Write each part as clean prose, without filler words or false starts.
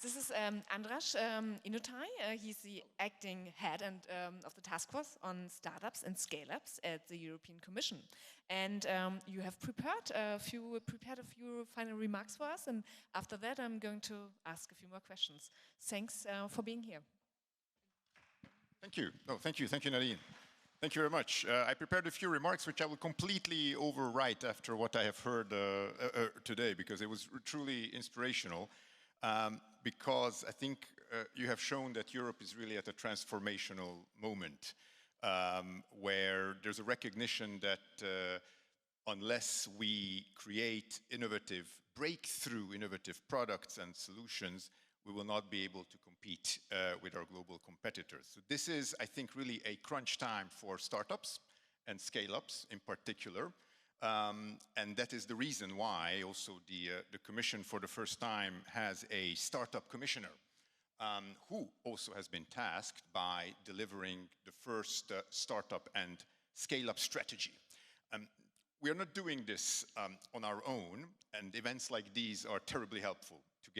This is András Inotai. He's the acting head of the task force on startups and scale-ups at the European Commission. And you have prepared a few final remarks for us. And after that, I'm going to ask a few more questions. Thanks for being here. Thank you. Oh, thank you, Nadine. Thank you very much. I prepared a few remarks which I will completely overwrite after what I have heard today, because it was truly inspirational. Because I think you have shown that Europe is really at a transformational moment where there's a recognition that unless we create breakthrough innovative products and solutions, we will not be able to compete with our global competitors. So this is, I think, really a crunch time for startups and scale-ups in particular. And that is the reason why also the Commission for the first time has a startup commissioner who also has been tasked by delivering the first startup and scale-up strategy. We are not doing this on our own, and events like these are terribly helpful to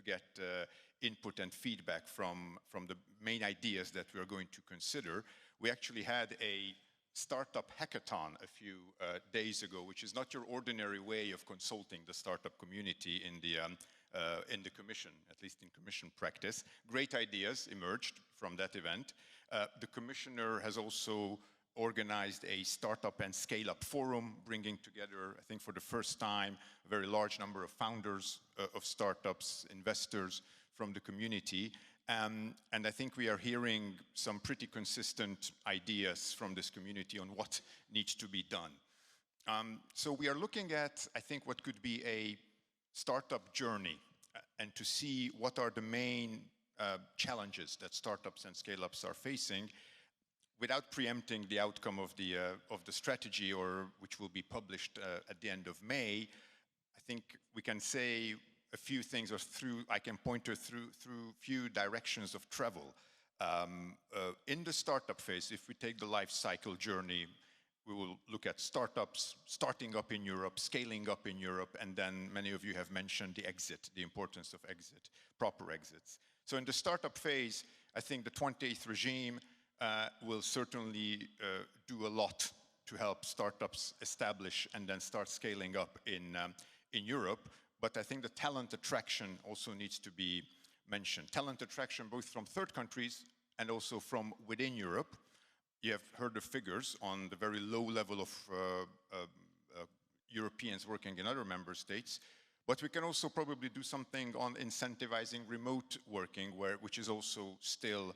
get input and feedback from the main ideas that we are going to consider. We actually had a startup hackathon a few days ago, which is not your ordinary way of consulting the startup community in the Commission, at least in Commission practice. Great ideas emerged from that event. The Commissioner has also organized a startup and scale-up forum, bringing together, I think for the first time, a very large number of founders of startups, investors from the community. And I think we are hearing some pretty consistent ideas from this community on what needs to be done. So we are looking at, I think, what could be a startup journey and to see what are the main challenges that startups and scale-ups are facing, without preempting the outcome of the strategy, or which will be published at the end of May. I think we can say a few things, or I can point to through few directions of travel. In the startup phase, if we take the life cycle journey, we will look at startups starting up in Europe, scaling up in Europe, and then many of you have mentioned the exit, the importance of exit, proper exits. So in the startup phase, I think the 28th regime will certainly do a lot to help startups establish and then start scaling up in Europe. But I think the talent attraction also needs to be mentioned. Talent attraction both from third countries and also from within Europe. You have heard the figures on the very low level of Europeans working in other member states. But we can also probably do something on incentivizing remote working, which is also still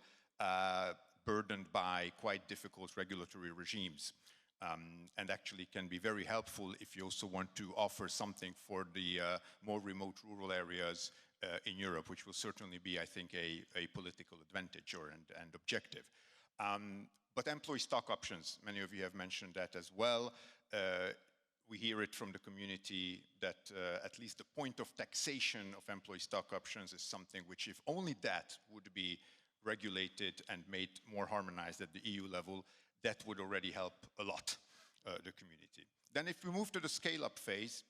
burdened by quite difficult regulatory regimes, and actually can be very helpful if you also want to offer something for the more remote rural areas in Europe, which will certainly be, I think, a political advantage and objective. But employee stock options, many of you have mentioned that as well. We hear it from the community that at least the point of taxation of employee stock options is something which, if only that would be regulated and made more harmonized at the EU level, that would already help a lot the community. Then if we move to the scale-up phase,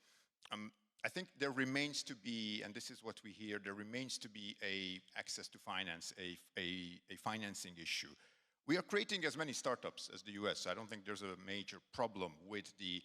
I think there remains to be, and this is what we hear, there remains to be access to finance, a financing issue. We are creating as many startups as the US. I don't think there's a major problem with the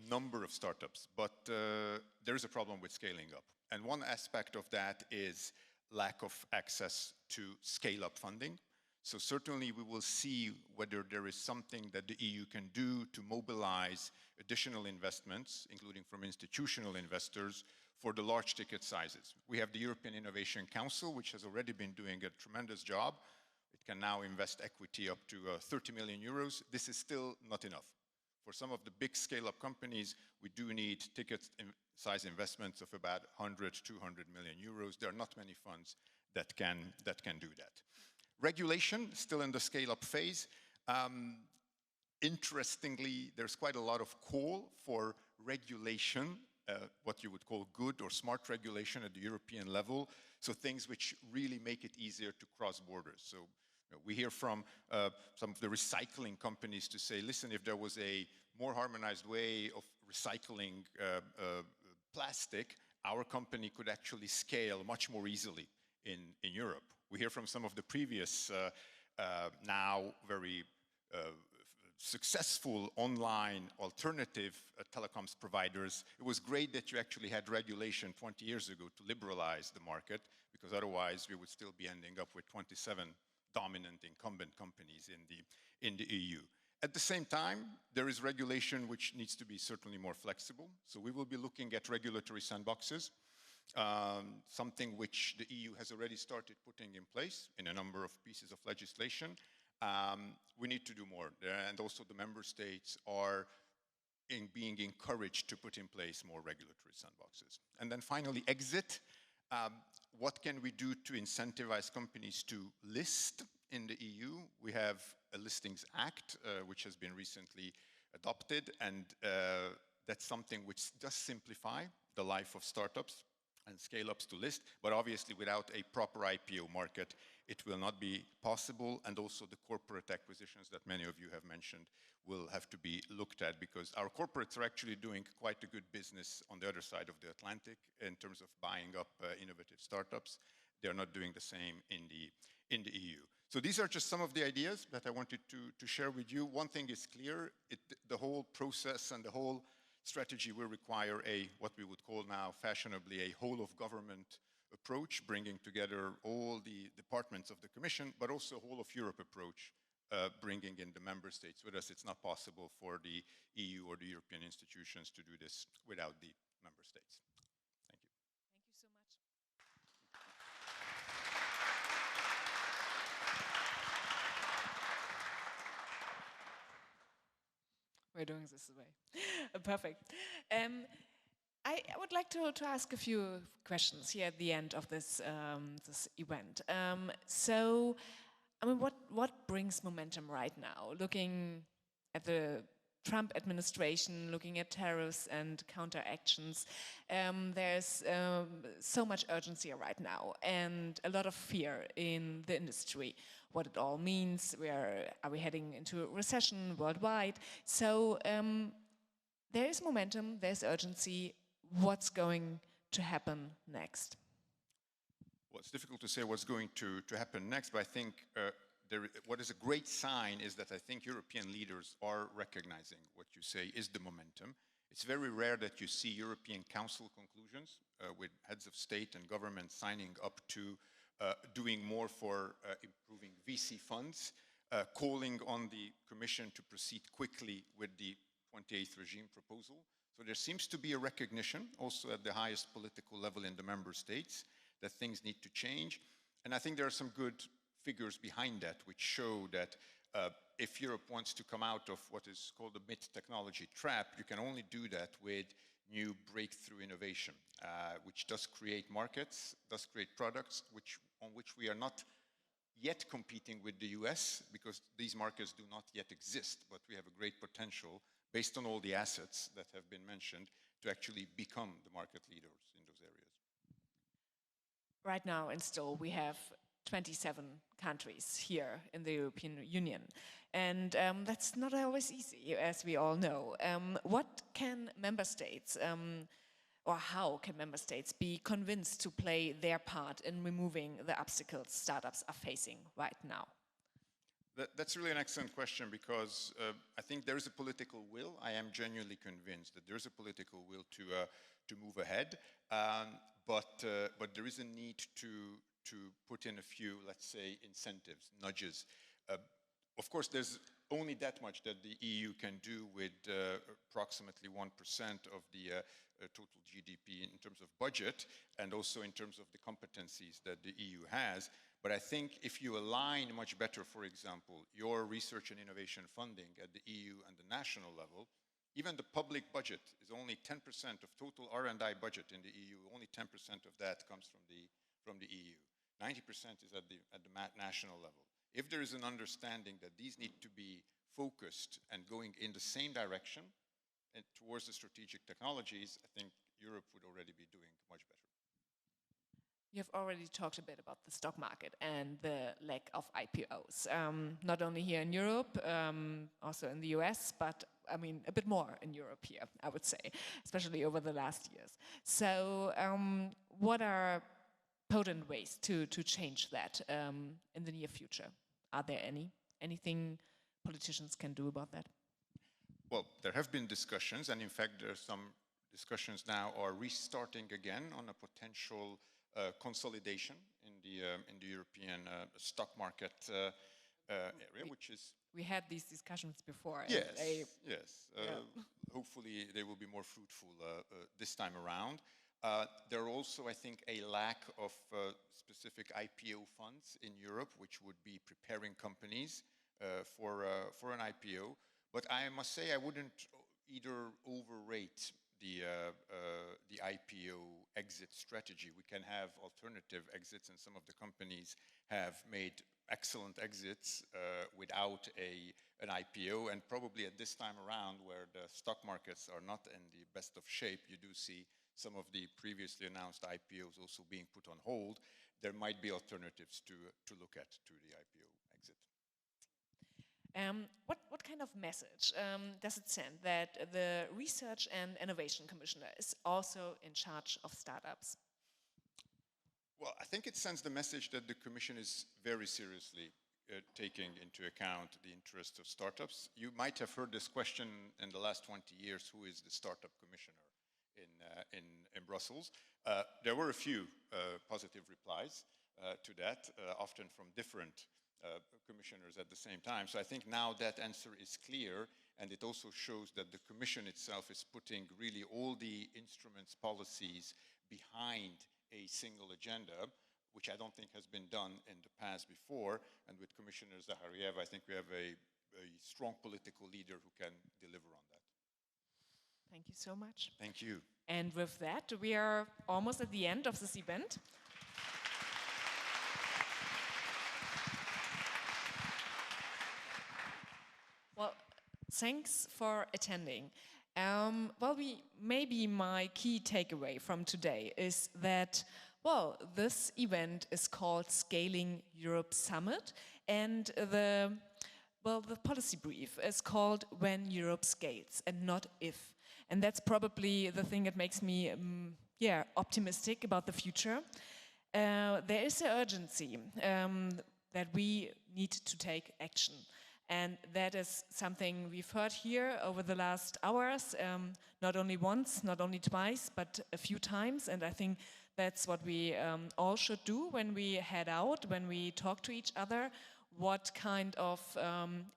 number of startups, but there is a problem with scaling up. And one aspect of that is lack of access to scale-up funding. So certainly we will see whether there is something that the EU can do to mobilize additional investments, including from institutional investors, for the large ticket sizes. We have the European Innovation Council, which has already been doing a tremendous job. It can now invest equity up to 30 million euros. This is still not enough. For some of the big scale-up companies, we do need ticket size investments of about 100, 200 million euros. There are not many funds that can do that. Regulation, still in the scale-up phase. Interestingly, there's quite a lot of call for regulation, what you would call good or smart regulation at the European level. So things which really make it easier to cross borders. So we hear from some of the recycling companies to say, listen, if there was a more harmonized way of recycling plastic, our company could actually scale much more easily in Europe. We hear from some of the previous, now very successful online alternative telecoms providers. It was great that you actually had regulation 20 years ago to liberalize the market, because otherwise we would still be ending up with 27 dominant incumbent companies in the EU. At the same time, there is regulation which needs to be certainly more flexible. So we will be looking at regulatory sandboxes, something which the EU has already started putting in place in a number of pieces of legislation. We need to do more, and also the member states are being encouraged to put in place more regulatory sandboxes. And then finally, exit. What can we do to incentivize companies to list in the EU? We have a Listings Act, which has been recently adopted, and that's something which does simplify the life of startups and scale-ups to list, but obviously without a proper IPO market, it will not be possible, and also the corporate acquisitions that many of you have mentioned will have to be looked at, because our corporates are actually doing quite a good business on the other side of the Atlantic in terms of buying up innovative startups. They're not doing the same in the EU. So these are just some of the ideas that I wanted to share with you. One thing is clear, the whole process and the whole strategy will require what we would call now fashionably a whole of government approach, bringing together all the departments of the Commission, but also a whole of Europe approach, bringing in the member states with us. It's not possible for the EU or the European institutions to do this without the member states. Thank you. Thank you so much. We're doing this way. Perfect. I would like to ask a few questions here at the end of this this event. So, I mean, what brings momentum right now? Looking at the Trump administration, looking at tariffs and counteractions, there's so much urgency right now and a lot of fear in the industry. What it all means, are we heading into a recession worldwide? So there is momentum, there's urgency. What's going to happen next? Well, it's difficult to say what's going to happen next, but I think what is a great sign is that I think European leaders are recognizing what you say is the momentum. It's very rare that you see European Council conclusions with heads of state and government signing up to doing more for improving VC funds, calling on the Commission to proceed quickly with the 28th regime proposal. So there seems to be a recognition also at the highest political level in the member states that things need to change. And I think there are some good figures behind that which show that if Europe wants to come out of what is called the mid-technology trap, you can only do that with new breakthrough innovation, which does create markets, does create products on which we are not yet competing with the US, because these markets do not yet exist, but we have a great potential based on all the assets that have been mentioned to actually become the market leaders in those areas. Right now, and still, we have 27 countries here in the European Union. And that's not always easy, as we all know. What can member states, or how can member states be convinced to play their part in removing the obstacles startups are facing right now? That's really an excellent question, because I think there is a political will. I am genuinely convinced that there is a political will to move ahead, but there is a need to put in a few, let's say, incentives, nudges. Of course, there's only that much that the EU can do with approximately 1% of the total GDP in terms of budget, and also in terms of the competencies that the EU has. But I think if you align much better, for example, your research and innovation funding at the EU and the national level, even the public budget is only 10% of total R&I budget in the EU. Only 10% of that comes from the EU. 90% is at the national level. If there is an understanding that these need to be focused and going in the same direction and towards the strategic technologies, I think Europe would already be doing much better. You've already talked a bit about the stock market and the lack of IPOs, not only here in Europe, also in the US, but I mean, a bit more in Europe here, I would say, especially over the last years. So what are potent ways to change that in the near future? Are there anything politicians can do about that? Well, there have been discussions, and in fact, there's some discussions now are restarting again on a potential consolidation in the European stock market area, which is... We had these discussions before. Yes, and hopefully they will be more fruitful this time around. There are also, I think, a lack of specific IPO funds in Europe, which would be preparing companies for an IPO. But I must say I wouldn't either overrate the IPO exit strategy. We can have alternative exits, and some of the companies have made excellent exits without an IPO. And probably at this time around, where the stock markets are not in the best of shape, you do see some of the previously announced IPOs also being put on hold. There might be alternatives to look at to the IPO exit. What kind of message does it send that the Research and Innovation Commissioner is also in charge of startups? Well, I think it sends the message that the Commission is very seriously taking into account the interests of startups. You might have heard this question in the last 20 years, who is the startup commissioner in Brussels? There were a few positive replies to that, often from different commissioners at the same time. So I think now that answer is clear, and it also shows that the Commission itself is putting really all the instruments, policies behind a single agenda, which I don't think has been done in the past before. And with Commissioner Zahariev, I think we have a strong political leader who can deliver on that. Thank you so much. Thank you. And with that, we are almost at the end of this event. Well, thanks for attending. Well, maybe my key takeaway from today is that, well, this event is called Scaling Europe Summit, and the policy brief is called When Europe Scales and not If. And that's probably the thing that makes me, optimistic about the future. There is an urgency that we need to take action. And that is something we've heard here over the last hours, not only once, not only twice, but a few times. And I think that's what we all should do when we head out, when we talk to each other. What kind of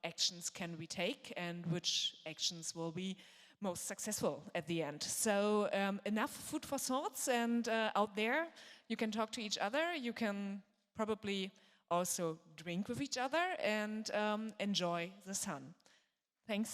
actions can we take, and which actions will be most successful at the end? So enough food for thoughts, and out there you can talk to each other, you can probably also drink with each other and enjoy the sun. Thanks.